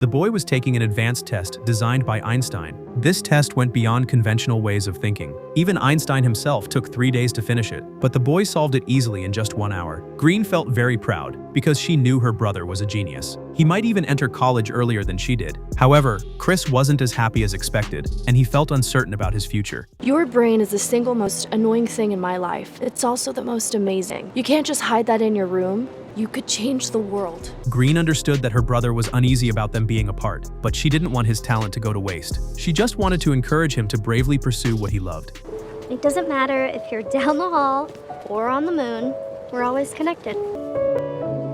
The boy was taking an advanced test designed by Einstein. This test went beyond conventional ways of thinking. Even Einstein himself took 3 days to finish it, but the boy solved it easily in just 1 hour. Green felt very proud because she knew her brother was a genius. He might even enter college earlier than she did. However, Chris wasn't as happy as expected, and he felt uncertain about his future. Your brain is the single most annoying thing in my life. It's also the most amazing. You can't just hide that in your room. You could change the world. Green understood that her brother was uneasy about them being apart, but she didn't want his talent to go to waste. She just wanted to encourage him to bravely pursue what he loved. It doesn't matter if you're down the hall or on the moon, we're always connected.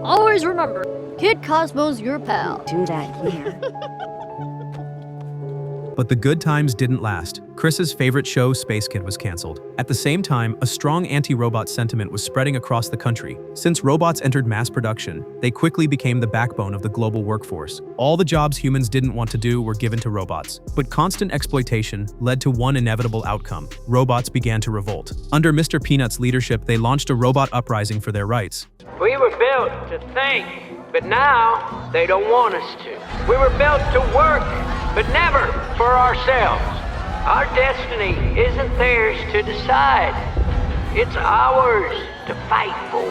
Always remember, Kid Cosmo's your pal. Do that here. But the good times didn't last. Chris's favorite show, Space Kid, was canceled. At the same time, a strong anti-robot sentiment was spreading across the country. Since robots entered mass production, they quickly became the backbone of the global workforce. All the jobs humans didn't want to do were given to robots. But constant exploitation led to one inevitable outcome. Robots began to revolt. Under Mr. Peanut's leadership, they launched a robot uprising for their rights. We were built to think, but now they don't want us to. We were built to work, but never for ourselves. Our destiny isn't theirs to decide. It's ours to fight for.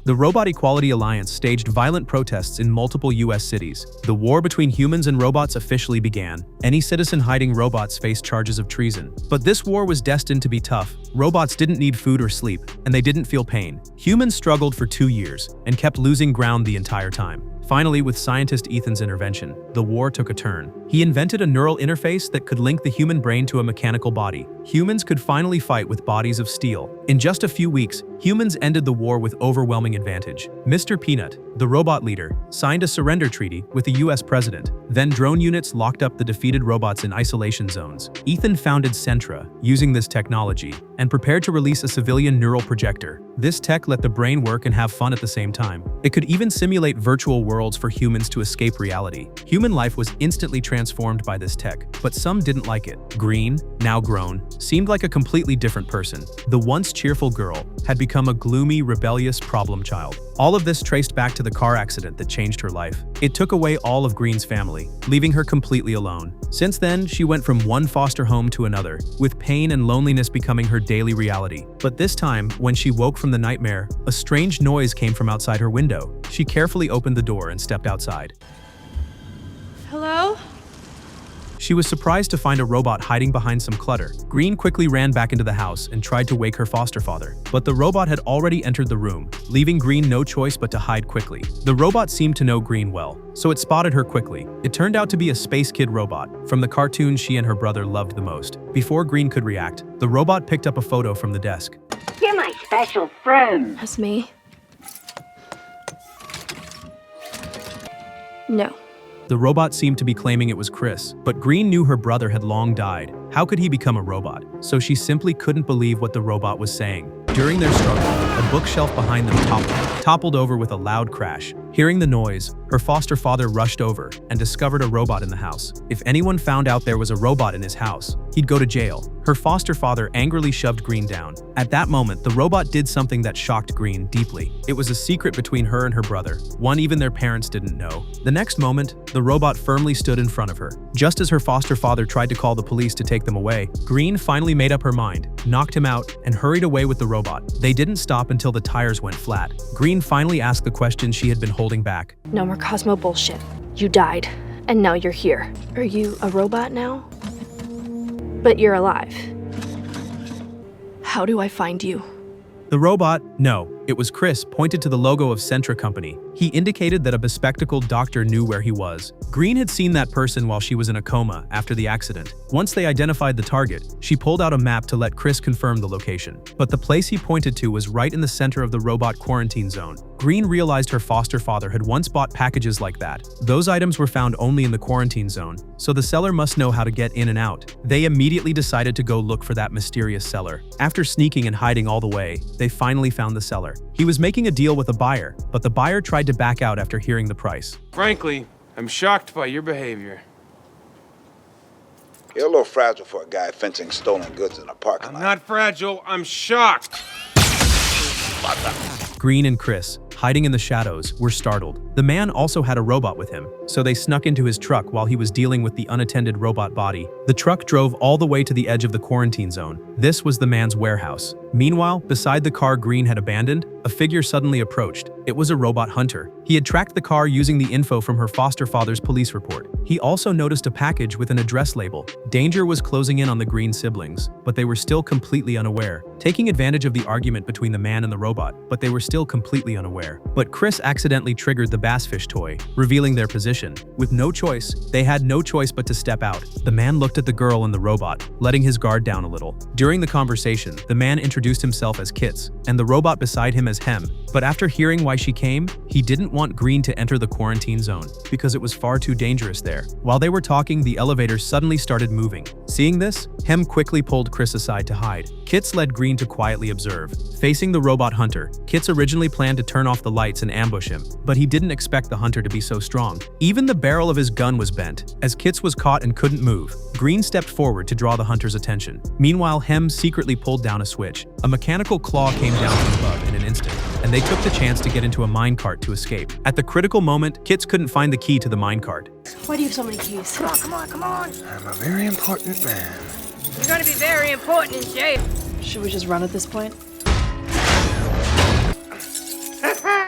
The Robot Equality Alliance staged violent protests in multiple US cities. The war between humans and robots officially began. Any citizen hiding robots faced charges of treason. But this war was destined to be tough. Robots didn't need food or sleep, and they didn't feel pain. Humans struggled for 2 years and kept losing ground the entire time. Finally, with scientist Ethan's intervention, the war took a turn. He invented a neural interface that could link the human brain to a mechanical body. Humans could finally fight with bodies of steel. In just a few weeks, humans ended the war with overwhelming advantage. Mr. Peanut, the robot leader, signed a surrender treaty with the US president. Then drone units locked up the defeated robots in isolation zones. Ethan founded Centra, using this technology, and prepared to release a civilian neural projector. This tech let the brain work and have fun at the same time. It could even simulate virtual worlds for humans to escape reality. Human life was instantly transformed by this tech, but some didn't like it. Green, now grown, seemed like a completely different person. The once cheerful girl had become a gloomy, rebellious problem child. All of this traced back to the car accident that changed her life. It took away all of Green's family, leaving her completely alone. Since then, she went from one foster home to another, with pain and loneliness becoming her daily reality. But this time, when she woke from the nightmare, a strange noise came from outside her window. She carefully opened the door and stepped outside. Hello? She was surprised to find a robot hiding behind some clutter. Green quickly ran back into the house and tried to wake her foster father. But the robot had already entered the room, leaving Green no choice but to hide quickly. The robot seemed to know Green well, so it spotted her quickly. It turned out to be a Space Kid robot, from the cartoon she and her brother loved the most. Before Green could react, the robot picked up a photo from the desk. You're my special friend. That's me. No. The robot seemed to be claiming it was Chris, but Green knew her brother had long died. How could he become a robot? So she simply couldn't believe what the robot was saying. During their struggle, a bookshelf behind them toppled over with a loud crash. Hearing the noise, her foster father rushed over and discovered a robot in the house. If anyone found out there was a robot in his house, he'd go to jail. Her foster father angrily shoved Green down. At that moment, the robot did something that shocked Green deeply. It was a secret between her and her brother, one even their parents didn't know. The next moment, the robot firmly stood in front of her. Just as her foster father tried to call the police to take them away, Green finally made up her mind, knocked him out, and hurried away with the robot. They didn't stop until the tires went flat. Green finally asked the question she had been holding back. No more Cosmo bullshit. You died, and now you're here. Are you a robot now? But you're alive. How do I find you? The robot, no, it was Chris, pointed to the logo of Centra Company. He indicated that a bespectacled doctor knew where he was. Green had seen that person while she was in a coma after the accident. Once they identified the target, she pulled out a map to let Chris confirm the location. But the place he pointed to was right in the center of the robot quarantine zone. Green realized her foster father had once bought packages like that. Those items were found only in the quarantine zone, so the seller must know how to get in and out. They immediately decided to go look for that mysterious seller. After sneaking and hiding all the way, they finally found the seller. He was making a deal with a buyer, but the buyer tried to back out after hearing the price. Frankly, I'm shocked by your behavior. You're a little fragile for a guy fencing stolen goods in a parking lot. I'm not fragile, I'm shocked. Green and Chris, hiding in the shadows, were startled. The man also had a robot with him, so they snuck into his truck while he was dealing with the unattended robot body. The truck drove all the way to the edge of the quarantine zone. This was the man's warehouse. Meanwhile, beside the car Green had abandoned, a figure suddenly approached. It was a robot hunter. He had tracked the car using the info from her foster father's police report. He also noticed a package with an address label. Danger was closing in on the Green siblings, but they were still completely unaware. Taking advantage of the argument between the man and the robot, but they were still completely unaware. But Chris accidentally triggered the bassfish toy, revealing their position. With no choice, they had no choice but to step out. The man looked at the girl and the robot, letting his guard down a little. During the conversation, the man introduced himself as Kits, and the robot beside him as Hem. But after hearing why she came, he didn't want Green to enter the quarantine zone, because it was far too dangerous there. While they were talking, the elevator suddenly started moving. Seeing this, Hem quickly pulled Chris aside to hide. Kits led Green to quietly observe. Facing the robot hunter, Kits originally planned to turn off the lights and ambush him, but he didn't expect the hunter to be so strong. Even the barrel of his gun was bent. As Kits was caught and couldn't move, Green stepped forward to draw the hunter's attention. Meanwhile, Hem secretly pulled down a switch. A mechanical claw came down from above in an instant, and they took the chance to get into a minecart to escape. At the critical moment, Kits couldn't find the key to the minecart. Why do you have so many keys? Come on. I'm a very important man. You're gonna be very important in jail. Should we just run at this point?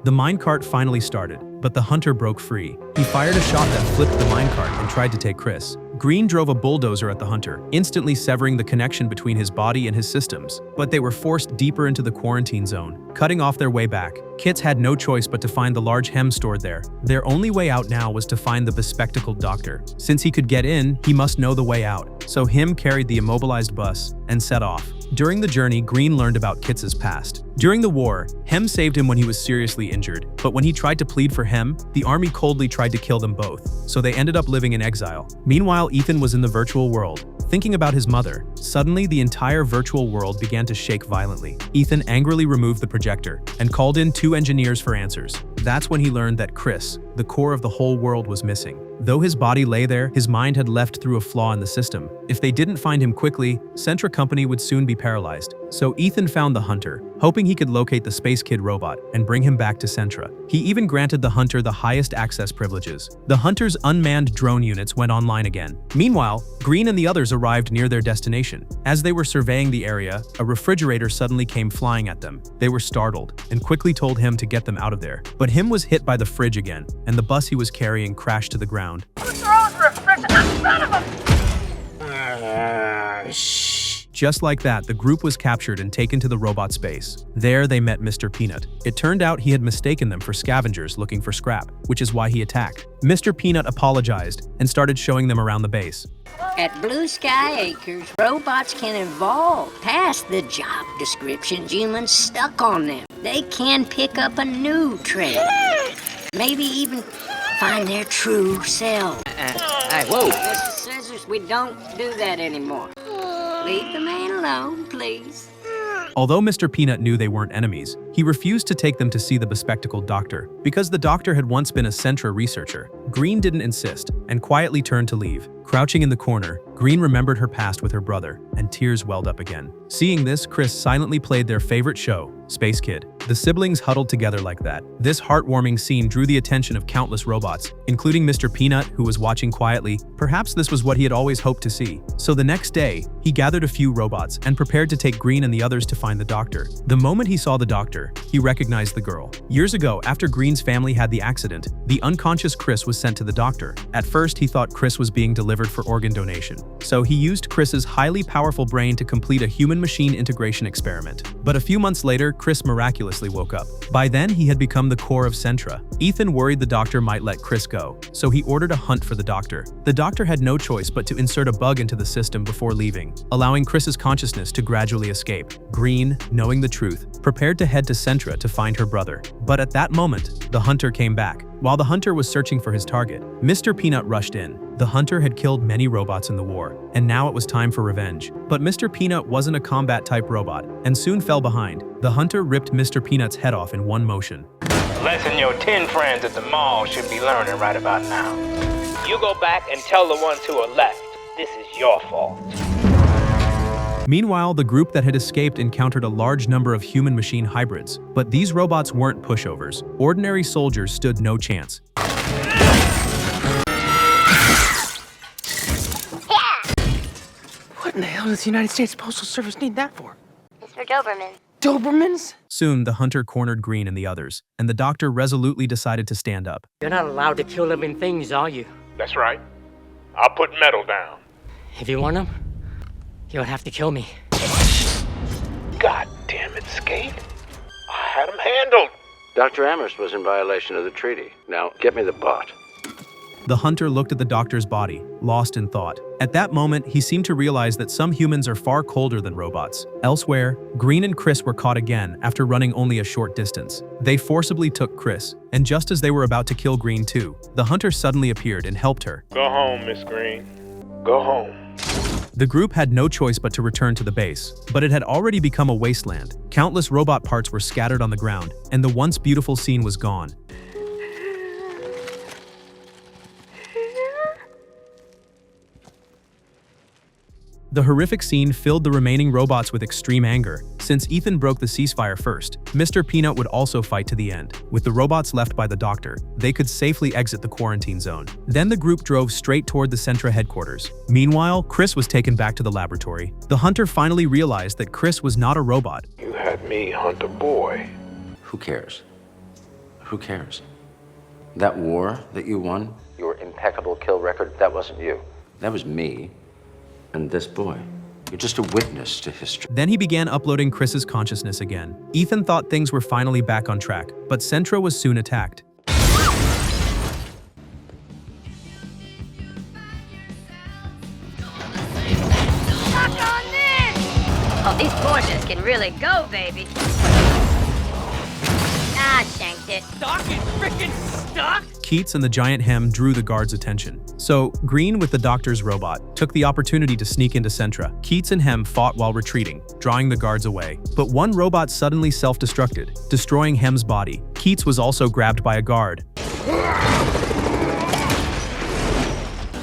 The minecart finally started, but the hunter broke free. He fired a shot that flipped the minecart and tried to take Chris. Green drove a bulldozer at the hunter, instantly severing the connection between his body and his systems. But they were forced deeper into the quarantine zone, cutting off their way back. Kits had no choice but to find the large Hem stored there. Their only way out now was to find the bespectacled doctor. Since he could get in, he must know the way out. So Hem carried the immobilized bus and set off. During the journey, Green learned about Kits's past. During the war, Hem saved him when he was seriously injured, but when he tried to plead for Hem, the army coldly tried to kill them both, so they ended up living in exile. Meanwhile, Ethan was in the virtual world, thinking about his mother. Suddenly, the entire virtual world began to shake violently. Ethan angrily removed the projector and called in 2 engineers for answers. That's when he learned that Chris, the core of the whole world, was missing. Though his body lay there, his mind had left through a flaw in the system. If they didn't find him quickly, Centra Company would soon be paralyzed. So Ethan found the hunter, hoping he could locate the Space Kid robot and bring him back to Centra. He even granted the hunter the highest access privileges. The hunter's unmanned drone units went online again. Meanwhile, Green and the others arrived near their destination. As they were surveying the area, a refrigerator suddenly came flying at them. They were startled and quickly told him to get them out of there. But him was hit by the fridge again, and the bus he was carrying crashed to the ground. Who throws refrigerator? Son of a... Just like that, the group was captured and taken to the robot space. There, they met Mr. Peanut. It turned out he had mistaken them for scavengers looking for scrap, which is why he attacked. Mr. Peanut apologized and started showing them around the base. At Blue Sky Acres, robots can evolve past the job descriptions humans stuck on them. They can pick up a new trade. Maybe even find their true self. Hey, whoa. Mr. Scissors, we don't do that anymore. Leave the man alone, please. Although Mr. Peanut knew they weren't enemies, he refused to take them to see the bespectacled doctor. Because the doctor had once been a Centra researcher, Green didn't insist and quietly turned to leave. Crouching in the corner, Green remembered her past with her brother, and tears welled up again. Seeing this, Chris silently played their favorite show, Space Kid. The siblings huddled together like that. This heartwarming scene drew the attention of countless robots, including Mr. Peanut, who was watching quietly. Perhaps this was what he had always hoped to see. So the next day, he gathered a few robots and prepared to take Green and the others to find the doctor. The moment he saw the doctor, he recognized the girl. Years ago, after Green's family had the accident, the unconscious Chris was sent to the doctor. At first, he thought Chris was being delivered for organ donation. So he used Chris's highly powerful brain to complete a human-machine integration experiment. But a few months later, Chris miraculously woke up. By then, he had become the core of Centra. Ethan worried the doctor might let Chris go, so he ordered a hunt for the doctor. The doctor had no choice but to insert a bug into the system before leaving, allowing Chris's consciousness to gradually escape. Green, knowing the truth, prepared to head to Centra to find her brother. But at that moment, the hunter came back. While the hunter was searching for his target, Mr. Peanut rushed in. The hunter had killed many robots in the war, and now it was time for revenge. But Mr. Peanut wasn't a combat-type robot, and soon fell behind. The hunter ripped Mr. Peanut's head off in one motion. Lesson your 10 friends at the mall should be learning right about now. You go back and tell the ones who are left, this is your fault. Meanwhile, the group that had escaped encountered a large number of human-machine hybrids, but these robots weren't pushovers. Ordinary soldiers stood no chance. What in the hell does the United States Postal Service need that for? It's for Doberman. Dobermans? Soon, the hunter cornered Green and the others, and the doctor resolutely decided to stand up. You're not allowed to kill living things, are you? That's right. I'll put metal down. If you want them, you'll have to kill me. God damn it, Skate. I had him handled. Dr. Amherst was in violation of the treaty. Now, get me the bot. The hunter looked at the doctor's body, lost in thought. At that moment, he seemed to realize that some humans are far colder than robots. Elsewhere, Green and Chris were caught again after running only a short distance. They forcibly took Chris, and just as they were about to kill Green too, the hunter suddenly appeared and helped her. Go home, Miss Green. Go home. The group had no choice but to return to the base, but it had already become a wasteland. Countless robot parts were scattered on the ground, and the once beautiful scene was gone. The horrific scene filled the remaining robots with extreme anger. Since Ethan broke the ceasefire first, Mr. Peanut would also fight to the end. With the robots left by the doctor, they could safely exit the quarantine zone. Then the group drove straight toward the Centra headquarters. Meanwhile, Chris was taken back to the laboratory. The hunter finally realized that Chris was not a robot. You had me hunt a boy. Who cares? Who cares? That war that you won, your impeccable kill record, that wasn't you. That was me. And this boy. You're just a witness to history. Then he began uploading Chris's consciousness again. Ethan thought things were finally back on track, but Centra was soon attacked. Oh, these forces can really go, baby. Ah, shanked it. Doc is freaking stuck? Keats and the giant Hem drew the guards' attention. So, Green with the doctor's robot took the opportunity to sneak into Centra. Keats and Hem fought while retreating, drawing the guards away. But one robot suddenly self-destructed, destroying Hem's body. Keats was also grabbed by a guard.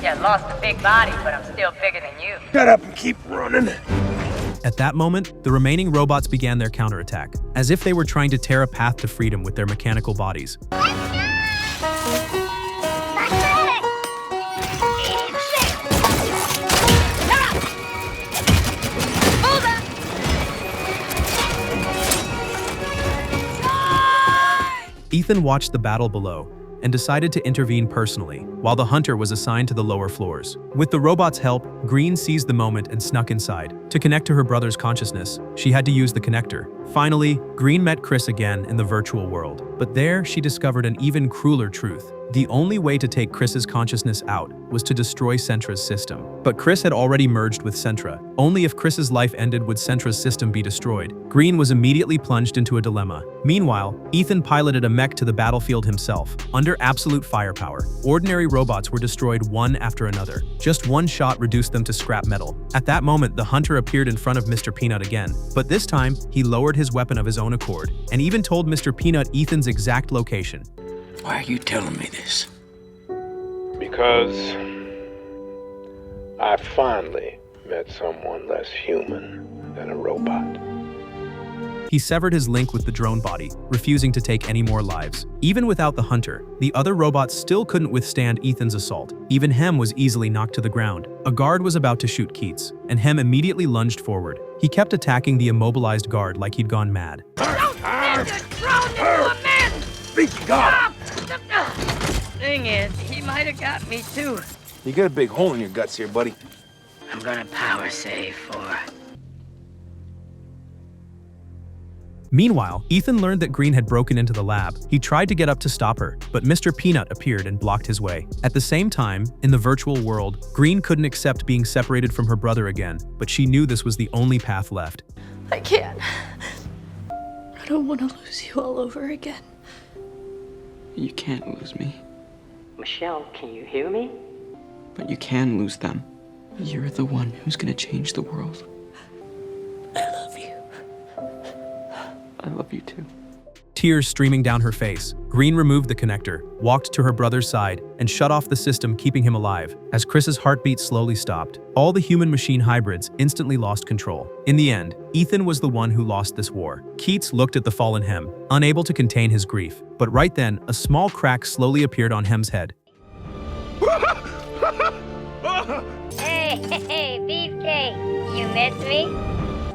Yeah, lost a big body, but I'm still bigger than you. Shut up and keep running. At that moment, the remaining robots began their counterattack, as if they were trying to tear a path to freedom with their mechanical bodies. Ethan watched the battle below and decided to intervene personally, while the hunter was assigned to the lower floors. With the robot's help, Green seized the moment and snuck inside. To connect to her brother's consciousness, she had to use the connector. Finally, Green met Chris again in the virtual world, but there she discovered an even crueler truth. The only way to take Chris's consciousness out was to destroy Centra's system. But Chris had already merged with Centra. Only if Chris's life ended would Centra's system be destroyed. Green was immediately plunged into a dilemma. Meanwhile, Ethan piloted a mech to the battlefield himself. Under absolute firepower, ordinary robots were destroyed one after another. Just one shot reduced them to scrap metal. At that moment, the hunter appeared in front of Mr. Peanut again. But this time, he lowered his weapon of his own accord, and even told Mr. Peanut Ethan's exact location. Why are you telling me this? Because I finally met someone less human than a robot. He severed his link with the drone body, refusing to take any more lives. Even without the hunter, the other robots still couldn't withstand Ethan's assault. Even Hem was easily knocked to the ground. A guard was about to shoot Keats, and Hem immediately lunged forward. He kept attacking the immobilized guard like he'd gone mad. Thing is, he might have got me too. You got a big hole in your guts here, buddy. I'm gonna power save for... Meanwhile, Ethan learned that Green had broken into the lab. He tried to get up to stop her, but Mr. Peanut appeared and blocked his way. At the same time, in the virtual world, Green couldn't accept being separated from her brother again, but she knew this was the only path left. I can't. I don't want to lose you all over again. You can't lose me. Michelle, can you hear me? But you can lose them. You're the one who's gonna change the world. I love you. I love you too. tears streaming down her face. Green removed the connector, walked to her brother's side, and shut off the system keeping him alive. As Chris's heartbeat slowly stopped, all the human-machine hybrids instantly lost control. In the end, Ethan was the one who lost this war. Keats looked at the fallen Hem, unable to contain his grief. But right then, a small crack slowly appeared on Hem's head. Hey, Beefcake, you miss me?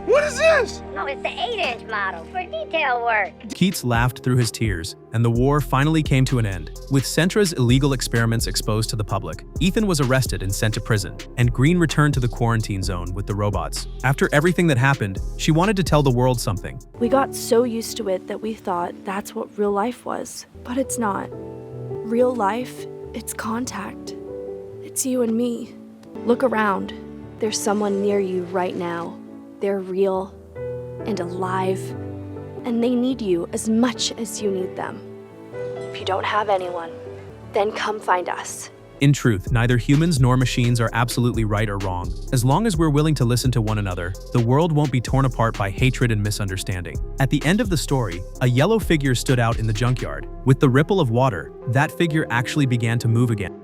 What is this? Oh, it's the 8-inch model for detail work. Keats laughed through his tears, and the war finally came to an end. With Centra's illegal experiments exposed to the public, Ethan was arrested and sent to prison, and Green returned to the quarantine zone with the robots. After everything that happened, she wanted to tell the world something. We got so used to it that we thought that's what real life was. But it's not. Real life, it's contact. It's you and me. Look around. There's someone near you right now. They're real and alive, and they need you as much as you need them. If you don't have anyone, then come find us. In truth, neither humans nor machines are absolutely right or wrong. As long as we're willing to listen to one another, the world won't be torn apart by hatred and misunderstanding. At the end of the story, a yellow figure stood out in the junkyard. With the ripple of water, that figure actually began to move again.